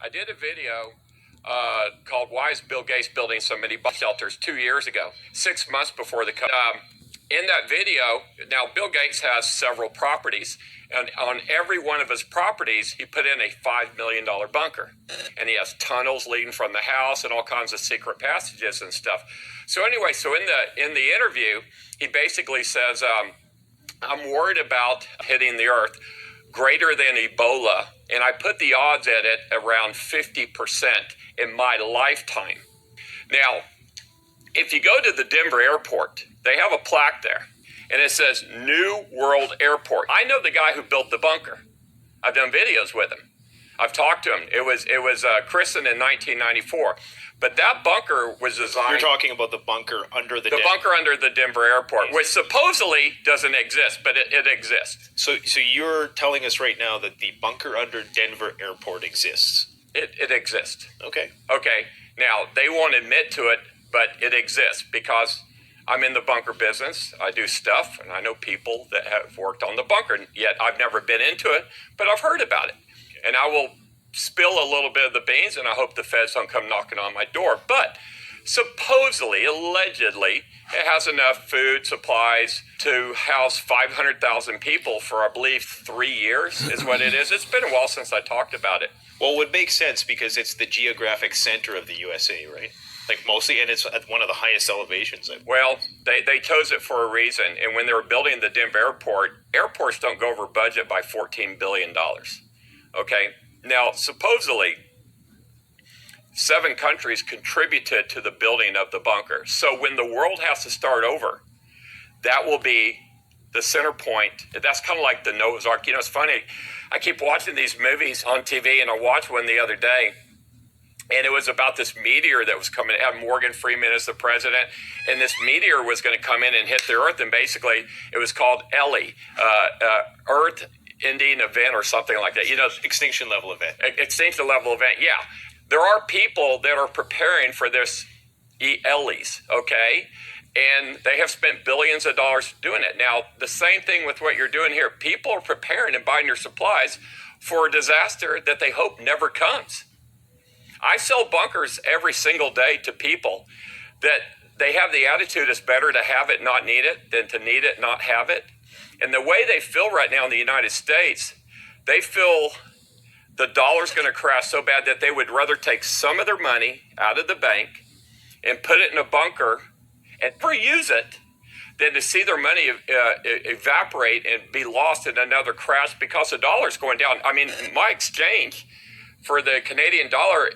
I did a video called "Why is Bill Gates Building So Many Bomb Shelters" 2 years ago, 6 months before the. In that video, now Bill Gates has several properties, and on every one of his properties, he put in a $5 million bunker, and he has tunnels leading from the house and all kinds of secret passages and stuff. So anyway, in the interview, he basically says, "I'm worried about hitting the earth greater than Ebola, and I put the odds at it around 50% in my lifetime." Now, if you go to the Denver airport, they have a plaque there, and it says New World Airport. I know the guy who built the bunker. I've done videos with him. I've talked to him. It was christened in 1994, but that bunker was designed. You're talking about the bunker under the bunker under the Denver airport, which supposedly doesn't exist, but it exists. So you're telling us right now that the bunker under Denver airport exists? It exists. Okay. Okay. Now they won't admit to it, but it exists because I'm in the bunker business. I do stuff, and I know people that have worked on the bunker, yet I've never been into it, but I've heard about it. And I will spill a little bit of the beans, and I hope the feds don't come knocking on my door. But supposedly, allegedly, it has enough food supplies to house 500,000 people for, I believe, 3 years is what it is. It's been a while since I talked about it. Well, it would make sense because it's the geographic center of the USA, right? Like mostly, and it's at one of the highest elevations. Well, they chose it for a reason. And when they were building the Denver airport, airports don't go over budget by $14 billion. Okay? Now, supposedly, 7 countries contributed to the building of the bunker. So when the world has to start over, that will be the center point. That's kind of like the Noah's Ark. You know, it's funny. I keep watching these movies on TV, and I watched one the other day. And it was about this meteor that was coming. It had Morgan Freeman as the president, and this meteor was going to come in and hit the Earth. And basically, it was called ELE, Earth Ending Event, or something like that. You know, extinction level event. Extinction level event. Yeah, there are people that are preparing for this ELEs. Okay, and they have spent billions of dollars doing it. Now, the same thing with what you're doing here. People are preparing and buying your supplies for a disaster that they hope never comes. I sell bunkers every single day to people that they have the attitude it's better to have it, not need it, than to need it, not have it. And the way they feel right now in the United States, they feel the dollar's going to crash so bad that they would rather take some of their money out of the bank and put it in a bunker and never use it than to see their money evaporate and be lost in another crash because the dollar's going down. I mean, my exchange for the Canadian dollar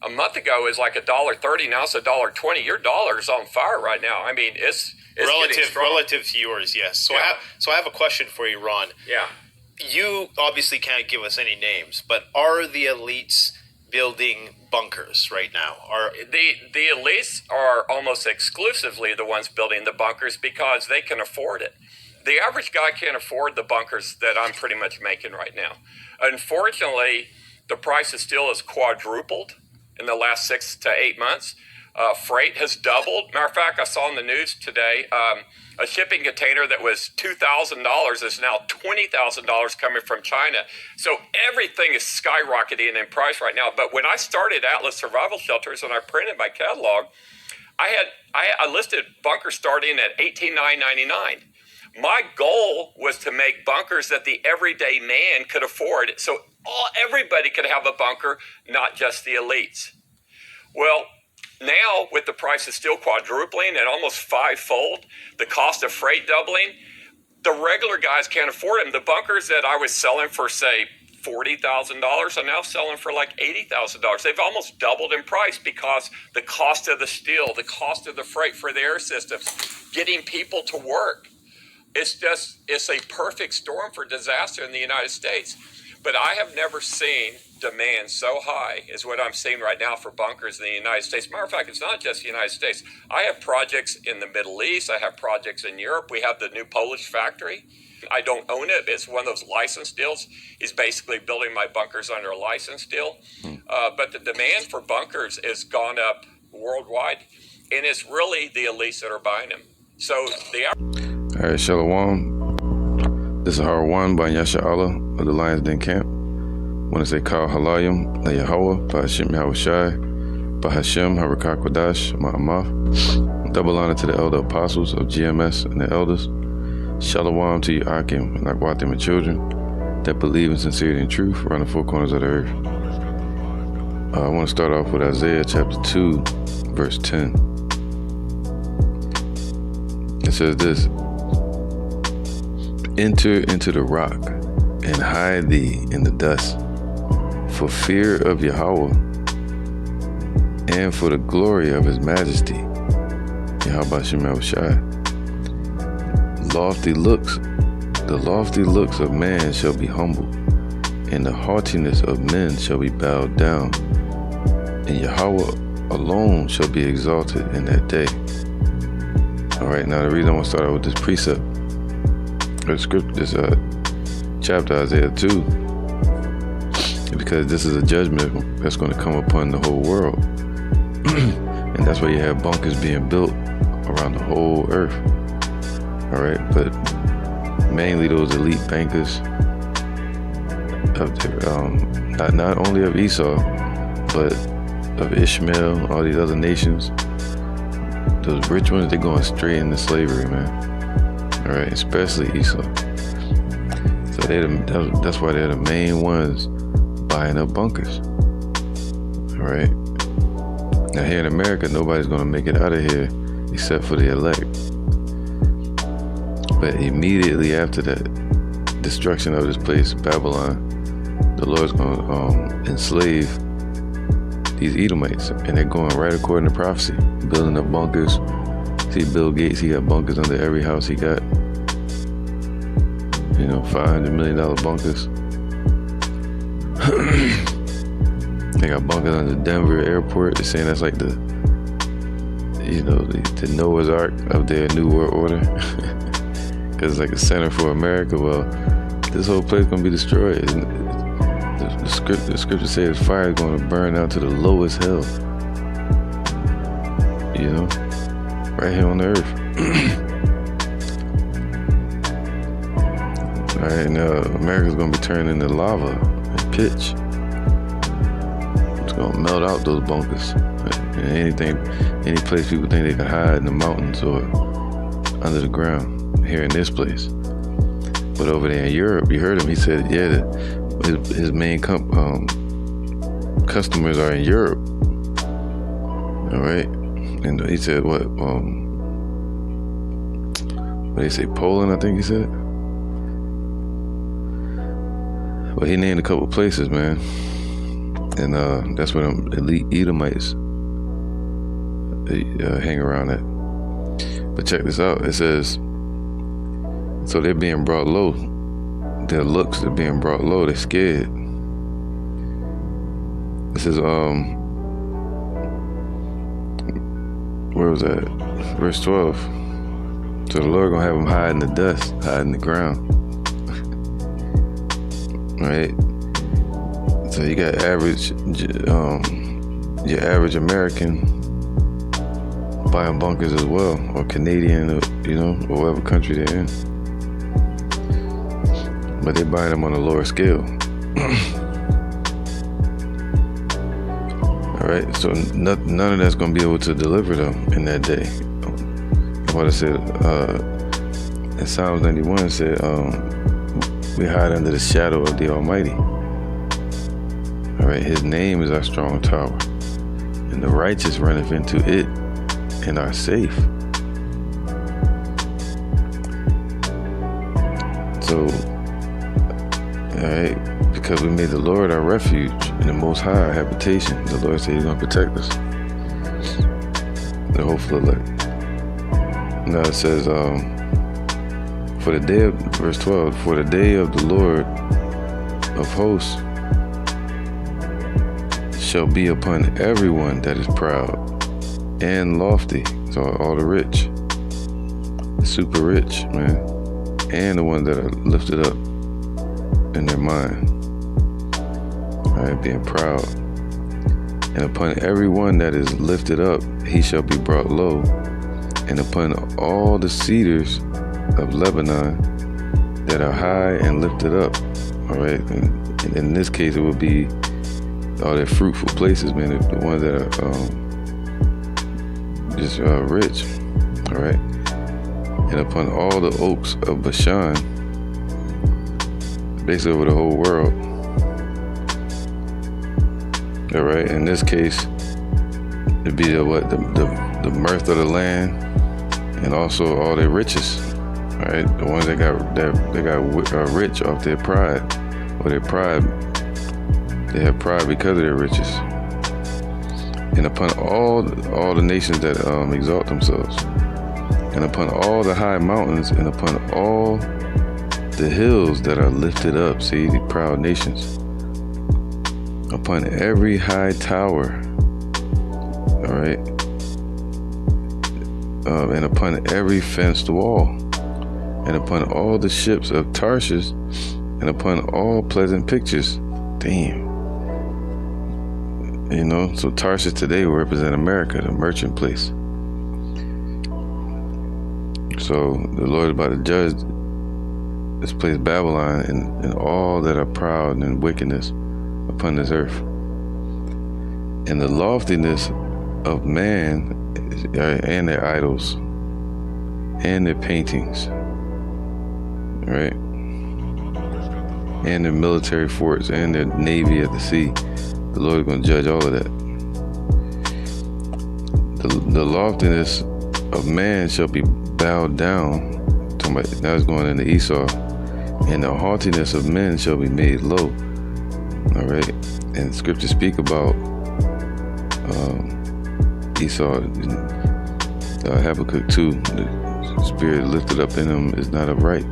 a month ago is like $1.30. Now it's $1.20. Your dollar's on fire right now. I mean, it's relative to yours, yes. So yeah. I have a question for you, Ron. Yeah. You obviously can't give us any names, but are the elites building bunkers right now? The elites are almost exclusively the ones building the bunkers because they can afford it. The average guy can't afford the bunkers that I'm pretty much making right now. Unfortunately, the price of steel has quadrupled in the last 6 to 8 months. Freight has doubled. Matter of fact, I saw in the news today, a shipping container that was $2,000 is now $20,000 coming from China. So everything is skyrocketing in price right now. But when I started Atlas Survival Shelters and I printed my catalog, I listed bunkers starting at $18,999. My goal was to make bunkers that the everyday man could afford, so everybody could have a bunker, not just the elites. Well, now with the price of steel quadrupling and almost 5-fold, the cost of freight doubling, the regular guys can't afford them. The bunkers that I was selling for, say, $40,000 are now selling for like $80,000. They've almost doubled in price because the cost of the steel, the cost of the freight for the air systems, getting people to work. It's a perfect storm for disaster in the United States. But I have never seen demand so high as what I'm seeing right now for bunkers in the United States. Matter of fact, it's not just the United States. I have projects in the Middle East. I have projects in Europe. We have the new Polish factory. I don't own it. It's one of those license deals. He's basically building my bunkers under a license deal. But the demand for bunkers has gone up worldwide, and it's really the elites that are buying them. So All right, Shalom. This is Har One by Yasha Allah of the Lions Den Camp. want to say Kal Halayim La Yahweh, Bahashim Yahweh Shai, Bahashem Harakak Wadash Ma'amah. Double honor to the elder apostles of GMS and the elders. Shalom to you, Akim, and Akwatim and children that believe in sincerity and truth around the four corners of the earth. I want to start off with Isaiah chapter 2, verse 10. It says this: Enter into the rock and hide thee in the dust, for fear of Yahweh and for the glory of his majesty. Yahweh Shem Shai. The lofty looks of man shall be humbled, and the haughtiness of men shall be bowed down, and Yahweh alone shall be exalted in that day. Alright, now the reason I want to start out with this precept, or this chapter, Isaiah 2, is because this is a judgment that's going to come upon the whole world. And that's why you have bunkers being built around the whole earth. Alright, but mainly those elite bankers of the, not only of Esau, but of Ishmael, all these other nations. Those rich ones, they're going straight into slavery, man. Alright, especially Esau. So that's why they're the main ones buying up bunkers. Alright. Now here in America, nobody's gonna make it out of here except for the elect. But immediately after that destruction of this place, Babylon, the Lord's gonna enslave these Edomites, and they're going right according to prophecy, building up bunkers. See Bill Gates, he got bunkers under every house he got. $500 million bunkers. They got bunkers under Denver airport. They're saying that's like the Noah's Ark of their New World Order. Because it's like a center for America. Well, this whole place is going to be destroyed. The scripture says fire is going to burn out to the lowest hell. Right here on the earth. Alright, now America's going to be turned into lava and pitch. It's going to melt out those bunkers. And any place people think they can hide in the mountains or under the ground, here in this place. But over there in Europe, you heard him, he said, his main customers are in Europe. Alright? And he said, what they say, Poland, I think he said. But he named a couple places, man. And that's where them elite Edomites hang around at. But check this out. It says, so they're being brought low. Their looks, they're being brought low. They're scared. This is, where was that? Verse 12. So the Lord gonna have them hide in the dust, hide in the ground. Right? So you got your average American buying bunkers as well, or Canadian, or whatever country they're in. But they're buying them on a lower scale. Alright, so none of that's going to be able to deliver them in that day. What I said, in Psalms 91 said, we hide under the shadow of the Almighty. Alright, his name is our strong tower, and the righteous runneth into it and are safe. So, alright, because we made the Lord our refuge and the Most High our habitation, the Lord said he's going to protect us. The hopeful elect. Now it says, for the day of, verse 12, for the day of the Lord of hosts shall be upon everyone that is proud and lofty. So all the rich, super rich, man, and the ones that are lifted up in their mind. Alright, being proud. And upon everyone that is lifted up, he shall be brought low. And upon all the cedars of Lebanon that are high and lifted up. Alright, and And in this case, it would be all their fruitful places, man, the ones that are just rich, all right? And upon all the oaks of Bashan, basically over the whole world, all right? In this case, it'd be the mirth of the land, and also all their riches, all right? The ones that got rich off their pride, or their pride. They have pride because of their riches. And upon all the nations that exalt themselves, and upon all the high mountains, and upon all the hills that are lifted up, see, the proud nations, upon every high tower, all right, and upon every fenced wall, and upon all the ships of Tarshish, and upon all pleasant pictures. Damn. You know, so Tarshish today will represent America, the merchant place. So the Lord is about to judge this place Babylon and all that are proud and wickedness upon this earth. And the loftiness of man and their idols and their paintings, right? And their military forts and their navy at the sea. The Lord is going to judge all of that. The loftiness of man shall be bowed down. Now it's going into Esau. And the haughtiness of men shall be made low. All right. And scriptures speak about Esau, Habakkuk 2. The spirit lifted up in him is not upright.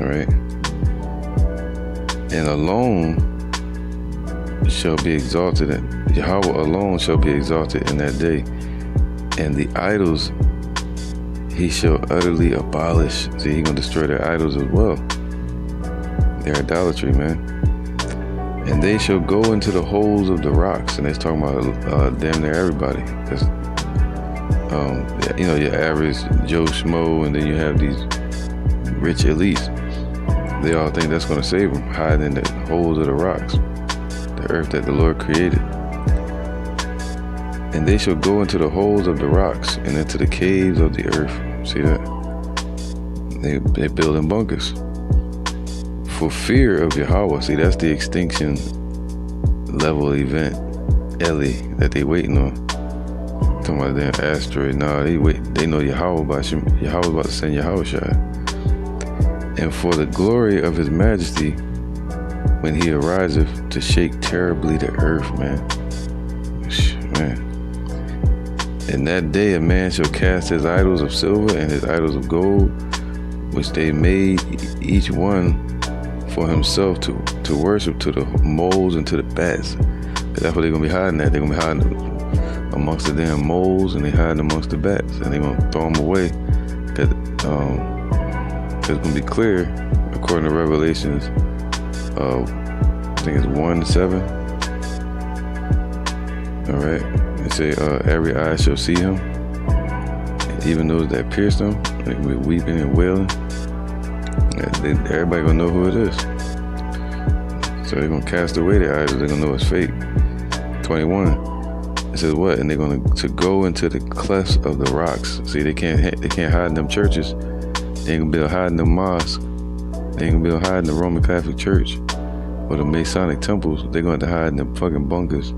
All right. And alone shall be exalted, and Yahweh alone shall be exalted in that day, and the idols he shall utterly abolish. See, he's gonna destroy their idols as well, their idolatry, man. And they shall go into the holes of the rocks, and it's talking about damn near everybody. That's, you know, your average Joe Schmo, and then you have these rich elites. They all think that's gonna save them, hiding in the holes of the rocks, the earth that the Lord created. And they shall go into the holes of the rocks and into the caves of the earth. See that? They building bunkers for fear of Yahweh. See, that's the extinction level event, Eli, that they waiting on. Talking about the damn asteroid. Nah, they know Yahweh about to send Yahweh Shai. And for the glory of his majesty, when he ariseth to shake terribly the earth, man. In that day a man shall cast his idols of silver and his idols of gold, which they made each one for himself to worship, to the moles and to the bats. That's what they're going to be hiding at. They're going to be hiding amongst the damn moles, and they hiding amongst the bats. And they're going to throw them away. Because it's going to be clear, according to Revelations, I think it's 1:7. All right. They say every eye shall see him, even those that pierced him, like with weeping and wailing. Everybody gonna know who it is. So they're gonna cast away their idols. They're gonna know it's fake. 21. It says what? And they're gonna to go into the clefts of the rocks. See, they can't hide in them churches. They ain't gonna be able to hide in them mosques. They ain't gonna be able to hide in the Roman Catholic Church or the Masonic temples. They're gonna have to hide in them fucking bunkers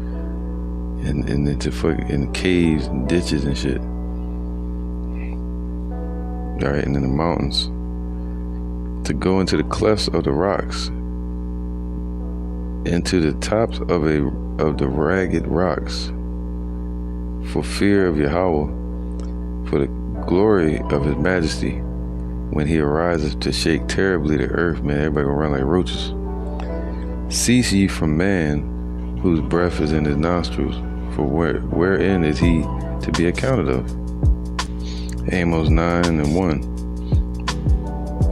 and into fucking in caves and ditches and shit. All right, and in the mountains. To go into the clefts of the rocks, into the tops of the ragged rocks, for fear of Yahweh, for the glory of his majesty, when he arises to shake terribly the earth. Man, everybody gonna run like roaches. Cease ye from man, whose breath is in his nostrils, for wherein is he to be accounted of? Amos 9:1.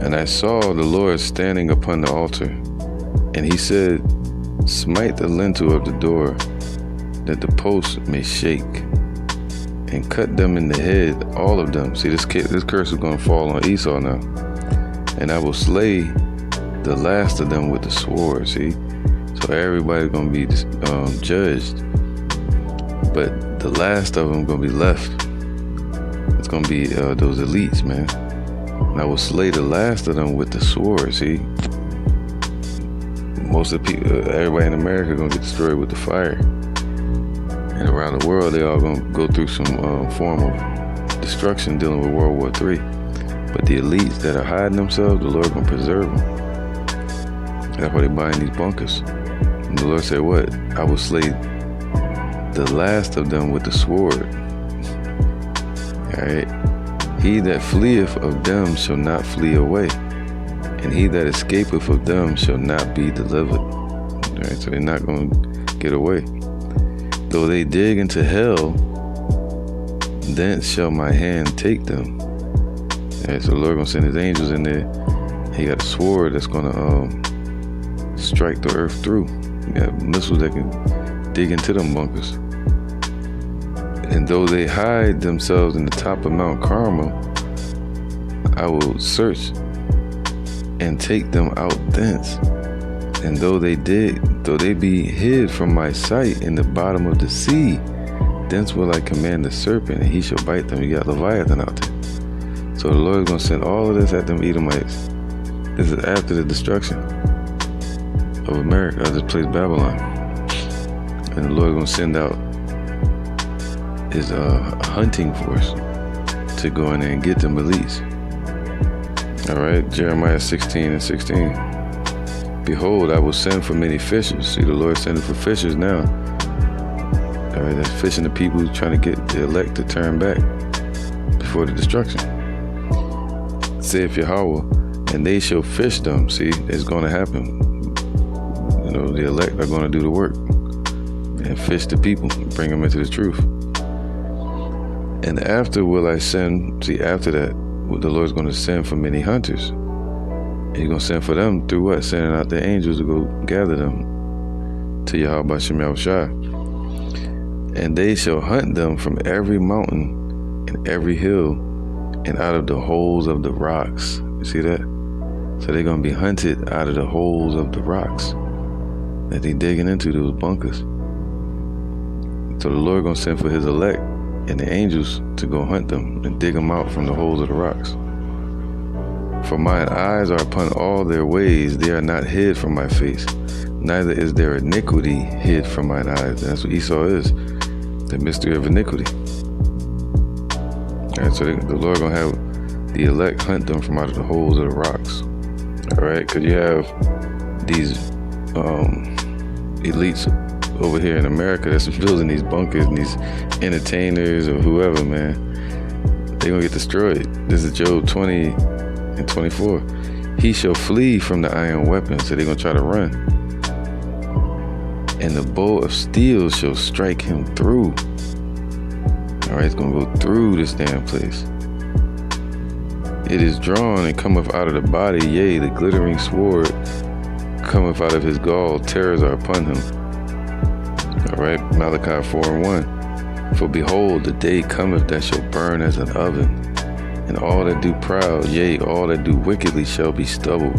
And I saw the Lord standing upon the altar, and he said, smite the lintel of the door, that the posts may shake, and cut them in the head, all of them. See, this curse is going to fall on Esau now. And I will slay the last of them with the sword. See, so everybody's gonna be judged, but the last of them gonna be left. It's gonna be those elites, man. And I will slay the last of them with the sword. See, most of the people, everybody in America gonna get destroyed with the fire, and around the world they all gonna go through some form of destruction dealing with World War III. But the elites that are hiding themselves, the Lord gonna preserve them. That's why they buying these bunkers. And the Lord said, what? I will slay the last of them with the sword. Alright? He that fleeth of them shall not flee away, and he that escapeth of them shall not be delivered. Alright, so they're not going to get away. Though they dig into hell, thence shall my hand take them. Alright, so the Lord going to send his angels in there. He got a sword that's going to strike the earth through. He got missiles that can dig into them bunkers. And though they hide themselves in the top of Mount Carmel, I will search and take them out thence. And though they be hid from my sight in the bottom of the sea, thence will I command the serpent, and he shall bite them. You got Leviathan out there. So the Lord is going to send all of this at them Edomites. This is after the destruction of America, of this place Babylon. And the Lord is going to send out his hunting force to go in there and get them elites. Alright, Jeremiah 16:16. Behold, I will send for many fishers. See, the Lord sending for fishers now. Alright, that's fishing the people who's trying to get the elect to turn back before the destruction. Saith Yahweh, and they shall fish them. See, it's going to happen. You know, the elect are going to do the work and fish the people, bring them into the truth. And after will I send, see, after that, the Lord's going to send for many hunters. And he's going to send for them through what? Sending out the angels to go gather them to Yahweh B'Shem Yahushua. And they shall hunt them from every mountain and every hill and out of the holes of the rocks. You see that? So they're going to be hunted out of the holes of the rocks that they're digging into, those bunkers. So the Lord going to send for his elect and the angels to go hunt them and dig them out from the holes of the rocks. For mine eyes are upon all their ways, they are not hid from my face, neither is their iniquity hid from mine eyes. And that's what Esau is, the mystery of iniquity. Alright, so the Lord gonna have the elect hunt them from out of the holes of the rocks. Alright, because you have these elites over here in America that's building these bunkers and these entertainers or whoever, man. They're gonna get destroyed. This is Job 20:24. He shall flee from the iron weapon, so they're gonna try to run. And the bow of steel shall strike him through. Alright, it's gonna go through this damn place. It is drawn and cometh out of the body, yea, the glittering sword cometh out of his gall, terrors are upon him. Alright, Malachi 4:1. For behold, the day cometh that shall burn as an oven, and all that do proud, yea, all that do wickedly shall be stubble.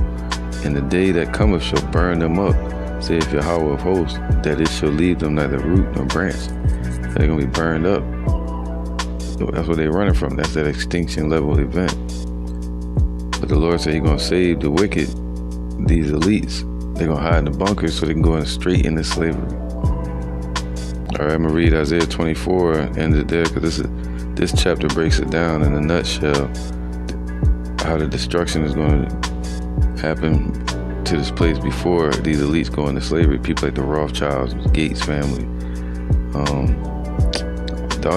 And the day that cometh shall burn them up, saith Yahweh of hosts, that it shall leave them neither root nor branch. They're going to be burned up. That's what they're running from. That's that extinction level event. But the Lord said he's going to save the wicked, these elites. They're going to hide in the bunkers so they can go straight into slavery. All right, I'm going to read Isaiah 24, end it there, because this chapter breaks it down in a nutshell, how the destruction is going to happen to this place before these elites go into slavery. People like the Rothschilds, Gates family, all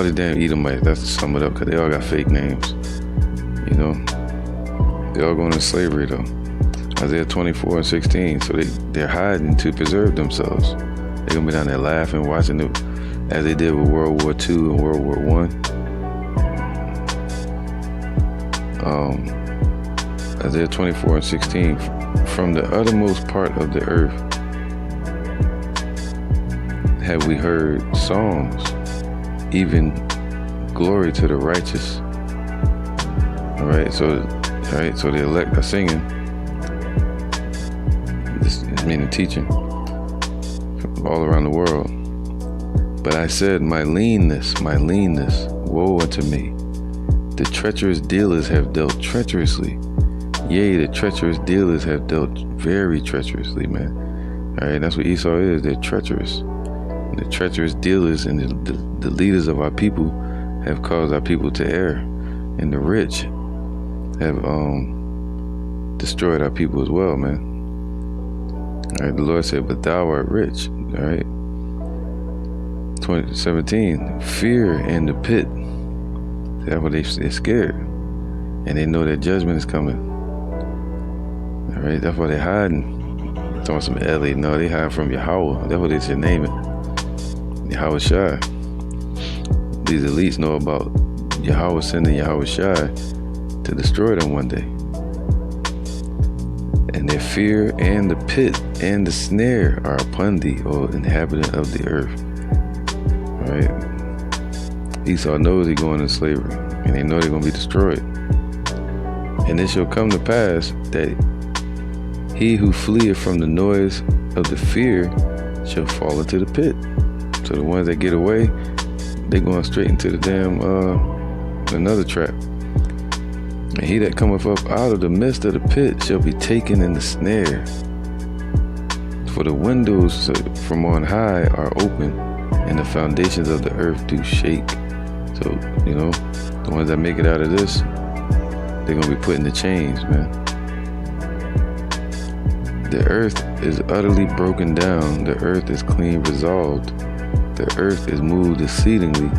these damn Edomites, that's to sum it up, because they all got fake names, you know. They all going into slavery, though. Isaiah 24:16, so they're hiding to preserve themselves. They're going to be down there laughing, watching it, as they did with World War II and World War I. Isaiah 24:16, from the uttermost part of the earth have we heard songs, even glory to the righteous. All right, so the elect are singing, meaning teaching, all around the world. But I said, my leanness, woe unto me. The treacherous dealers have dealt treacherously. Yea, the treacherous dealers have dealt very treacherously, man. All right, that's what Esau is. They're treacherous. And the treacherous dealers and the leaders of our people have caused our people to err. And the rich have destroyed our people as well, man. All right, the Lord said, but thou art rich. All right. 17, fear and the pit. That's what they're scared. And they know that judgment is coming. All right, that's why they're hiding. Talking some Ellie, no, they hide from Yahweh. That's what they should name it. Yahweh Shai. These elites know about Yahweh sending Yahweh Shai to destroy them one day. And their fear and the pit and the snare are upon thee, O inhabitant of the earth. All right. Esau knows he's going into slavery, and they know they're going to be destroyed. And it shall come to pass that he who fleeth from the noise of the fear shall fall into the pit. So the ones that get away, they're going straight into the damn, another trap. And he that cometh up out of the midst of the pit shall be taken in the snare. For the windows from on high are open, and the foundations of the earth do shake. So, you know, the ones that make it out of this, they're going to be put in the chains, man. The earth is utterly broken down. The earth is clean resolved. The earth is moved exceedingly.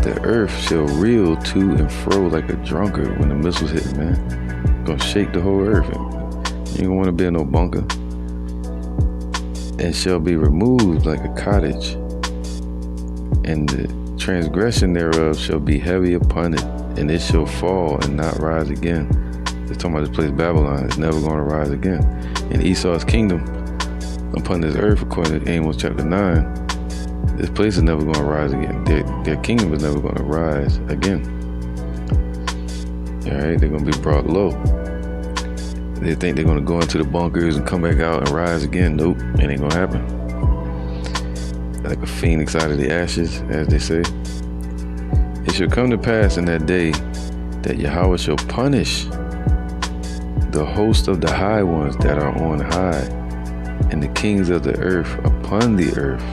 The earth shall reel to and fro like a drunkard when the missiles hit, man. Gonna shake the whole earth. You ain't gonna want to be in no bunker. And shall be removed like a cottage. And the transgression thereof shall be heavy upon it, and it shall fall and not rise again. It's talking about this place Babylon. It's never going to rise again. And Esau's kingdom upon this earth, according to Amos chapter 9, this place is never going to rise again. Their kingdom is never going to rise again. All right, they're going to be brought low. They think they're going to go into the bunkers and come back out and rise again. Nope, it ain't going to happen. Like a phoenix out of the ashes, as they say. It shall come to pass in that day that Yahweh shall punish the host of the high ones that are on high, and the kings of the earth upon the earth.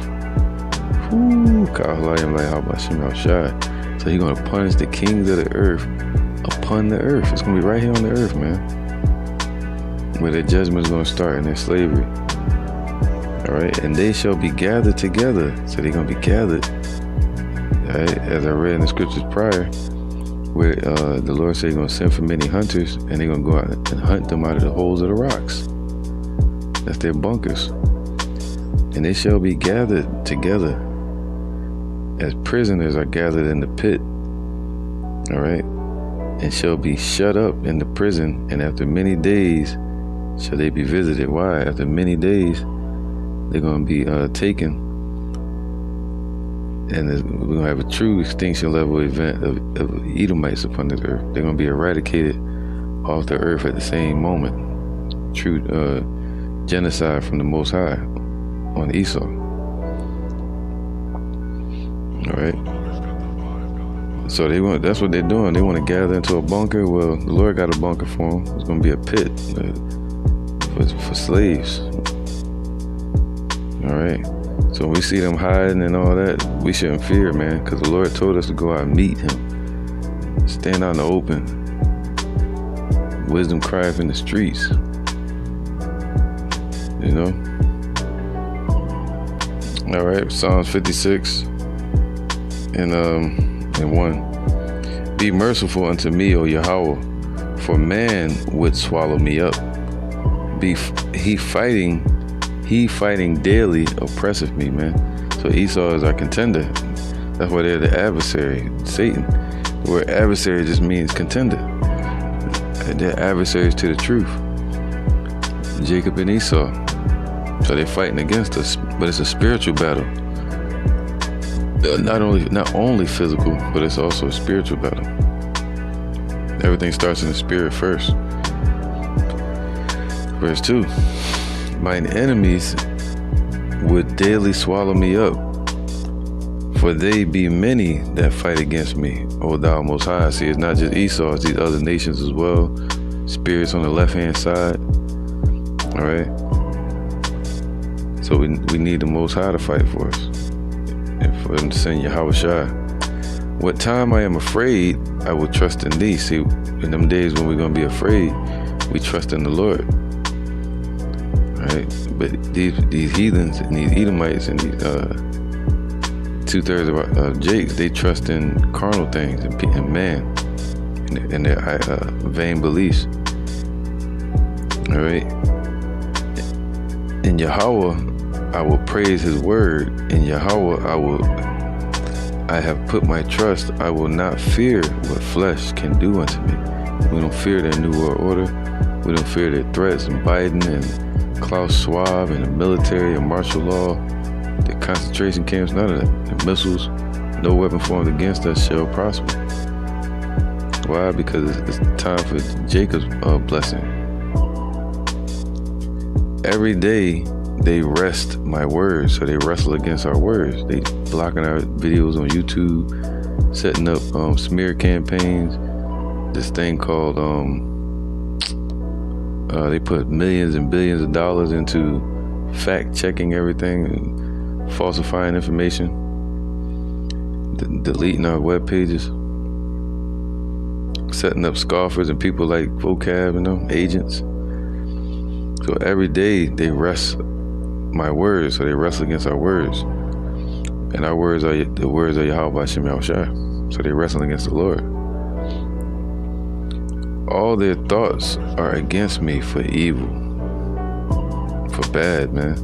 So he's going to punish the kings of the earth upon the earth. It's going to be right here on the earth, man, where their judgment is going to start in their slavery. All right, and they shall be gathered together. So they're going to be gathered. All right, as I read in the scriptures prior, where the Lord said he's going to send for many hunters, and they're going to go out and hunt them out of the holes of the rocks. That's their bunkers. And they shall be gathered together as prisoners are gathered in the pit. All right, and shall be shut up in the prison, and after many days shall they be visited. Why? After many days, they're going to be taken, and we're going to have a true extinction level event of Edomites upon this earth. They're going to be eradicated off the earth at the same moment. True genocide from the Most High on Esau. All right. So that's what they're doing. They want to gather into a bunker. Well, the Lord got a bunker for them. It's going to be a pit for slaves. All right. So when we see them hiding and all that, we shouldn't fear, man, because the Lord told us to go out and meet him. Stand out in the open. Wisdom crieth in the streets. You know? All right. Psalms 56 and 1. Be merciful unto me, O Yahweh, for man would swallow me up. He fighting daily oppresseth me, man. So Esau is our contender. That's why they're the adversary, Satan. The word adversary just means contender. They're adversaries to the truth. Jacob and Esau. So they're fighting against us, but it's a spiritual battle. Not only physical, but it's also a spiritual battle. Everything starts in the spirit first. Verse 2. mine enemies would daily swallow me up. For they be many that fight against me, O thou most high. See, it's not just Esau, it's these other nations as well. Spirits on the left-hand side. All right? So we need the Most High to fight for us. And for him to send Yahweh Shai. What time I am afraid, I will trust in thee. See, in them days when we're going to be afraid, we trust in the Lord. All right? But these heathens and these Edomites and these 2/3 of Jakes, they trust in carnal things and man and their vain beliefs. All right? In Yahweh, I will praise his word. In Yahweh, I have put my trust. I will not fear what flesh can do unto me. We don't fear their New World Order. We don't fear their threats and Biden and Klaus Schwab and the military and martial law, the concentration camps, none of that. The missiles, no weapon formed against us shall prosper. Why? Because it's time for Jacob's blessing. Every day they wrest my words, so they wrestle against our words. They blocking our videos on YouTube, setting up smear campaigns. This thing called they put millions and billions of dollars into fact checking everything and falsifying information, deleting our web pages, setting up scoffers and people like Vocab and them agents. So every day they wrest my words, so they wrestle against our words. And our words are the words of Yahweh Shem Yahushua. So they wrestle against the Lord. All their thoughts are against me for evil, for bad, man.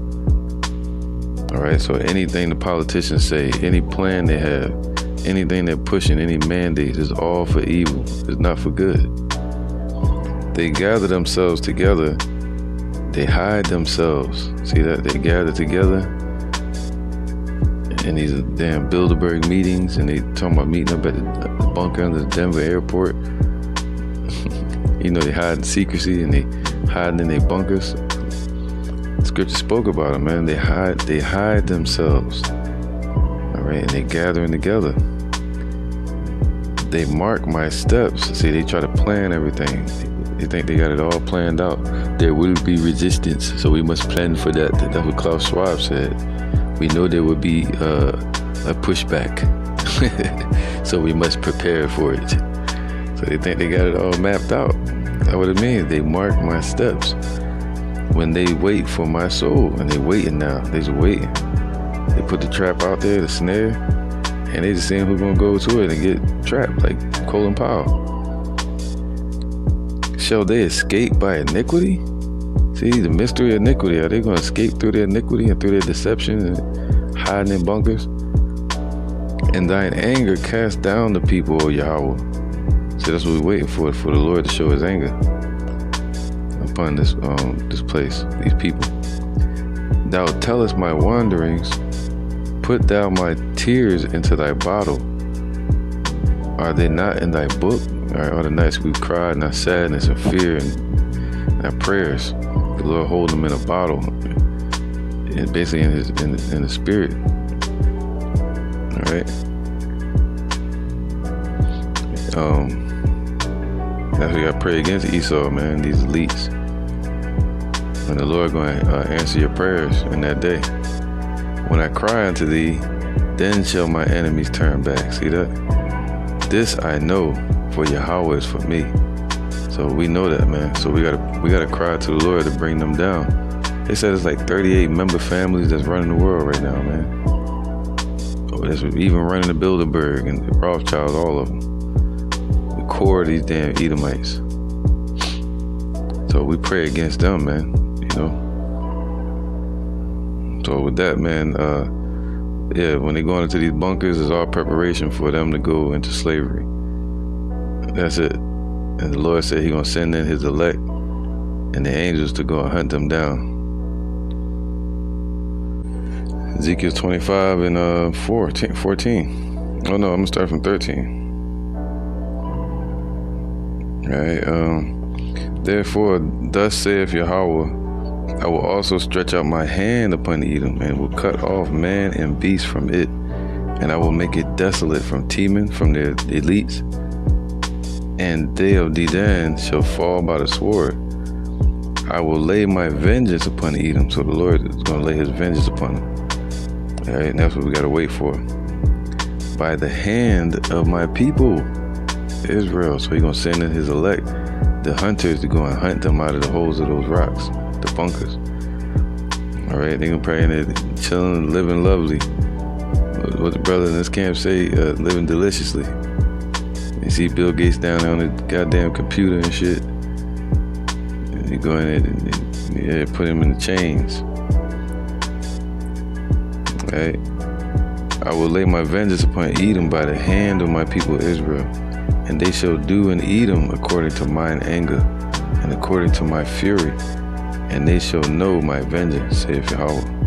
All right, so anything the politicians say, any plan they have, anything they're pushing, any mandate is all for evil. It's not for good. They gather themselves together. They hide themselves. See that? They gather together in these damn Bilderberg meetings, and they talking about meeting up at the bunker under the Denver airport. You know, they hide in secrecy and they hide in their bunkers. Scripture spoke about them, man. They hide themselves. All right, and they gathering together. They mark my steps. See, they try to plan everything. They think they got it all planned out. There will be resistance, so we must plan for that. That's what Klaus Schwab said. We know there will be a pushback, so we must prepare for it. So they think they got it all mapped out. That's what it means. They mark my steps. When they wait for my soul, and they waiting now. They just waiting. They put the trap out there, the snare, and they just seeing who's gonna go to it and get trapped, like Colin Powell. Shall they escape by iniquity? See, the mystery of iniquity. Are they gonna escape through their iniquity and through their deception and hiding in bunkers? In thine anger cast down the people, O Yahweh. So that's what we're waiting for the Lord to show his anger upon this place, these people. Thou tellest my wanderings, put thou my tears into thy bottle. Are they not in thy book? All the nights we've cried and our sadness and fear and our prayers, the Lord hold them in a bottle, and basically in the spirit. All right. That's what you gotta pray against Esau, man. These elites. And the Lord going to answer your prayers in that day. When I cry unto thee, then shall my enemies turn back. See that? This I know, for Yahweh is for me. So we know that, man. So we gotta cry to the Lord to bring them down. They said it's like 38 member families that's running the world right now, man. Oh, that's even running the Bilderberg and the Rothschilds, all of them. The core of these damn Edomites. So we pray against them, man. You know. So with that, man, yeah, when they go into these bunkers, it's all preparation for them to go into slavery. That's it. And the Lord said He's gonna send in His elect and the angels to go and hunt them down. Ezekiel 25 and 14. Oh no, I'm gonna start from 13. All right. Therefore, thus saith Yahweh, I will also stretch out my hand upon Edom, and will cut off man and beast from it, and I will make it desolate from Teman, from their elites, and they of Dedan shall fall by the sword. I will lay my vengeance upon Edom. So the Lord is going to lay his vengeance upon them. All right, and that's what we got to wait for. By the hand of my people, Israel. So he's going to send in his elect, the hunters, to go and hunt them out of the holes of those rocks, the bunkers. All right, they're going to pray in it, chilling, living lovely. What the brother in this camp say, living deliciously. You see Bill Gates down there on the goddamn computer and shit. And you go in there and put him in the chains. Right? I will lay my vengeance upon Edom by the hand of my people Israel, and they shall do in Edom according to mine anger, and according to my fury, and they shall know my vengeance, saith Yahweh.